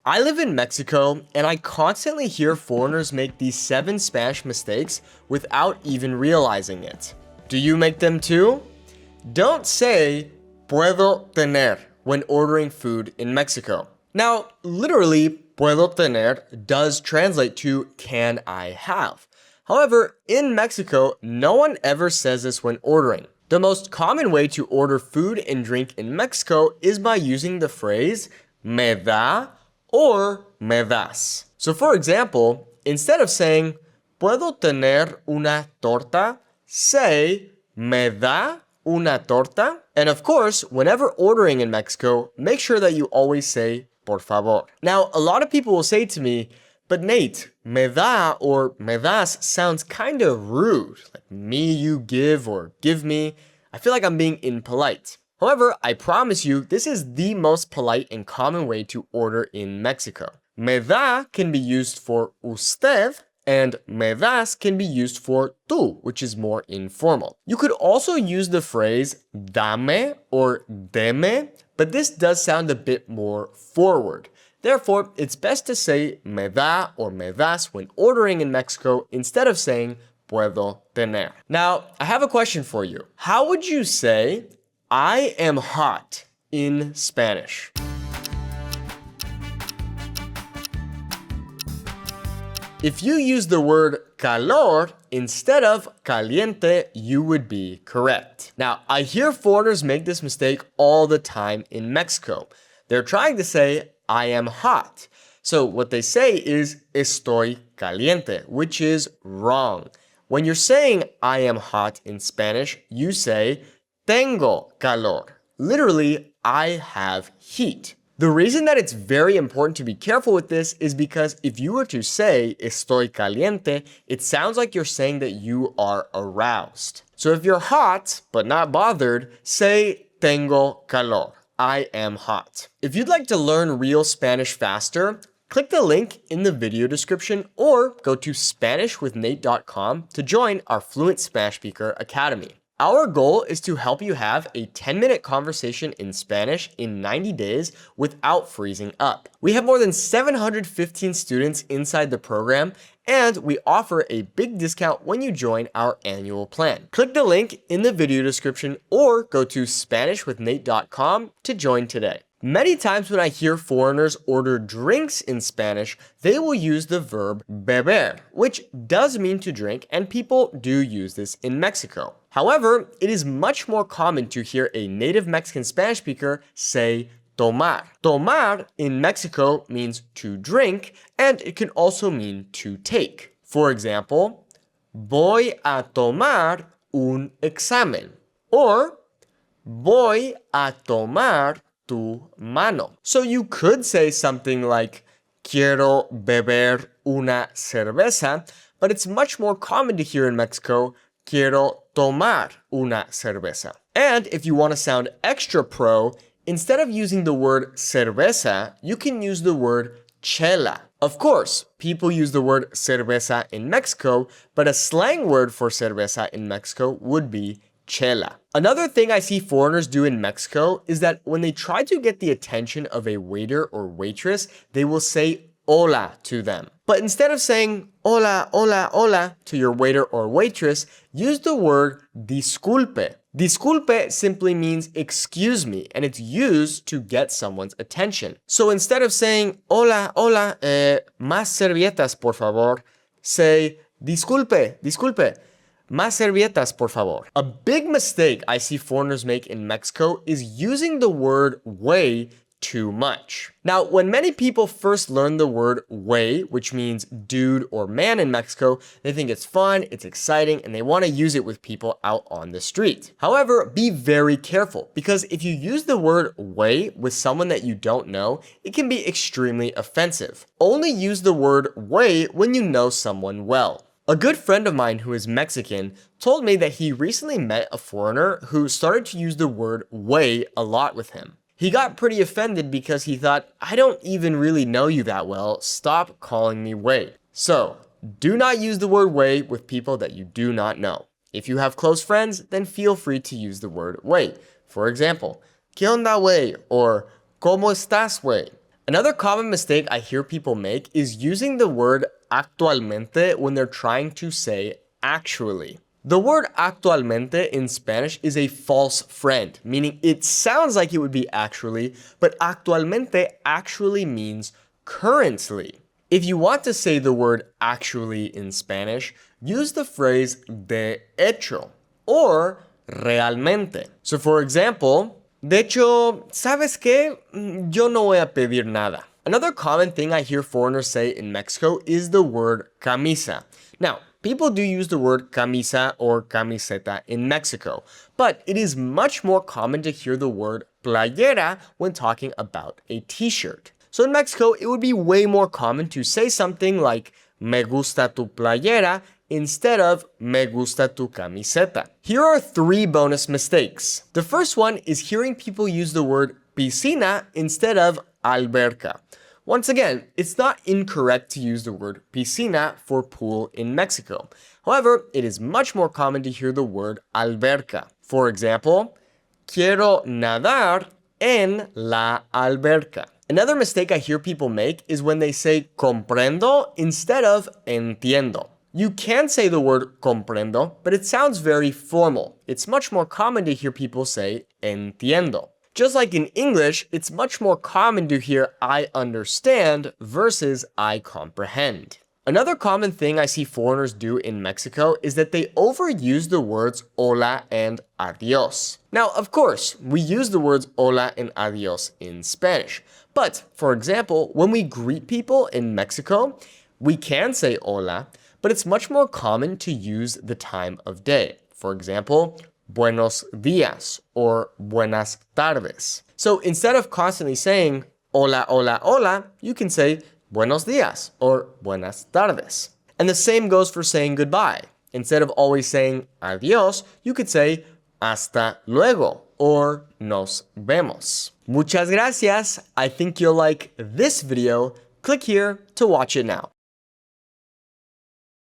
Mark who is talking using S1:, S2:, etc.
S1: I live in Mexico, and I constantly hear foreigners make these 7 Spanish mistakes without even realizing it. Do you make them too? Don't say puedo tener when ordering food in Mexico. Now, literally, puedo tener does translate to can I have. However, in Mexico, no one ever says this when ordering. The most common way to order food and drink in Mexico is by using the phrase me da or me das. So for example, instead of saying puedo tener una torta, say me da una torta. And of course, whenever ordering in Mexico, make sure that you always say por favor. Now, a lot of people will say to me, but Nate, me da or me das sounds kind of rude. Like me, you give or give me. I feel like I'm being impolite. However, I promise you, this is the most polite and common way to order in Mexico. Me da can be used for usted, and me das can be used for tú, which is more informal. You could also use the phrase dame or deme, but this does sound a bit more forward. Therefore, it's best to say me da or me das when ordering in Mexico instead of saying puedo tener. Now, I have a question for you. How would you say I am hot in Spanish? If you use the word calor instead of caliente, you would be correct. Now, I hear foreigners make this mistake all the time in Mexico. They're trying to say I am hot. So what they say is estoy caliente, which is wrong. When you're saying I am hot in Spanish, you say tengo calor. Literally, I have heat. The reason that it's very important to be careful with this is because if you were to say estoy caliente, it sounds like you're saying that you are aroused. So if you're hot, but not bothered, say tengo calor. I am hot. If you'd like to learn real Spanish faster, click the link in the video description or go to SpanishWithNate.com to join our Fluent Spanish Speaker Academy. Our goal is to help you have a 10-minute conversation in Spanish in 90 days without freezing up. We have more than 715 students inside the program, and we offer a big discount when you join our annual plan. Click the link in the video description or go to SpanishWithNate.com to join today. Many times when I hear foreigners order drinks in Spanish, they will use the verb beber, which does mean to drink, and people do use this in Mexico. However, it is much more common to hear a native Mexican Spanish speaker say tomar. Tomar in Mexico means to drink, and it can also mean to take. For example, voy a tomar un examen, or voy a tomar tu mano. So you could say something like quiero beber una cerveza, but it's much more common to hear in Mexico quiero tomar una cerveza. And if you want to sound extra pro, instead of using the word cerveza, you can use the word chela. Of course, people use the word cerveza in Mexico, but a slang word for cerveza in Mexico would be chela. Another thing I see foreigners do in Mexico is that when they try to get the attention of a waiter or waitress, they will say hola to them. But instead of saying hola, hola, hola to your waiter or waitress, use the word disculpe. Disculpe simply means excuse me, and it's used to get someone's attention. So instead of saying hola, hola, más servilletas, por favor, say disculpe, disculpe. Más servilletas, por favor. A big mistake I see foreigners make in Mexico is using the word way too much. Now, when many people first learn the word way, which means dude or man in Mexico, they think it's fun, it's exciting, and they want to use it with people out on the street. However, be very careful, because if you use the word way with someone that you don't know, it can be extremely offensive. Only use the word way when you know someone well. A good friend of mine who is Mexican told me that he recently met a foreigner who started to use the word way a lot with him. He got pretty offended because he thought, I don't even really know you that well, stop calling me way. So, do not use the word way with people that you do not know. If you have close friends, then feel free to use the word way. For example, ¿Qué onda, wey? Or ¿Cómo estás, wey? Another common mistake I hear people make is using the word actualmente when they're trying to say actually. The word actualmente in Spanish is a false friend, meaning it sounds like it would be actually, but actualmente actually means currently. If you want to say the word actually in Spanish, use the phrase de hecho or realmente. So for example, de hecho, ¿sabes qué? Yo no voy a pedir nada. Another common thing I hear foreigners say in Mexico is the word camisa. Now, people do use the word camisa or camiseta in Mexico, but it is much more common to hear the word playera when talking about a t-shirt. So in Mexico, it would be way more common to say something like me gusta tu playera instead of me gusta tu camiseta. Here are 3 bonus mistakes. The first one is hearing people use the word piscina instead of alberca. Once again, it's not incorrect to use the word piscina for pool in Mexico. However, it is much more common to hear the word alberca. For example, quiero nadar en la alberca. Another mistake I hear people make is when they say comprendo instead of entiendo. You can say the word comprendo, but it sounds very formal. It's much more common to hear people say entiendo. Just like in English, it's much more common to hear I understand versus I comprehend. Another common thing I see foreigners do in Mexico is that they overuse the words hola and adios. Now, of course, we use the words hola and adios in Spanish. But, for example, when we greet people in Mexico, we can say hola, but it's much more common to use the time of day. For example, buenos días or buenas tardes. So instead of constantly saying hola, hola, hola, you can say buenos días or buenas tardes. And the same goes for saying goodbye. Instead of always saying adiós, you could say hasta luego or nos vemos. Muchas gracias. I think you'll like this video. Click here to watch it now.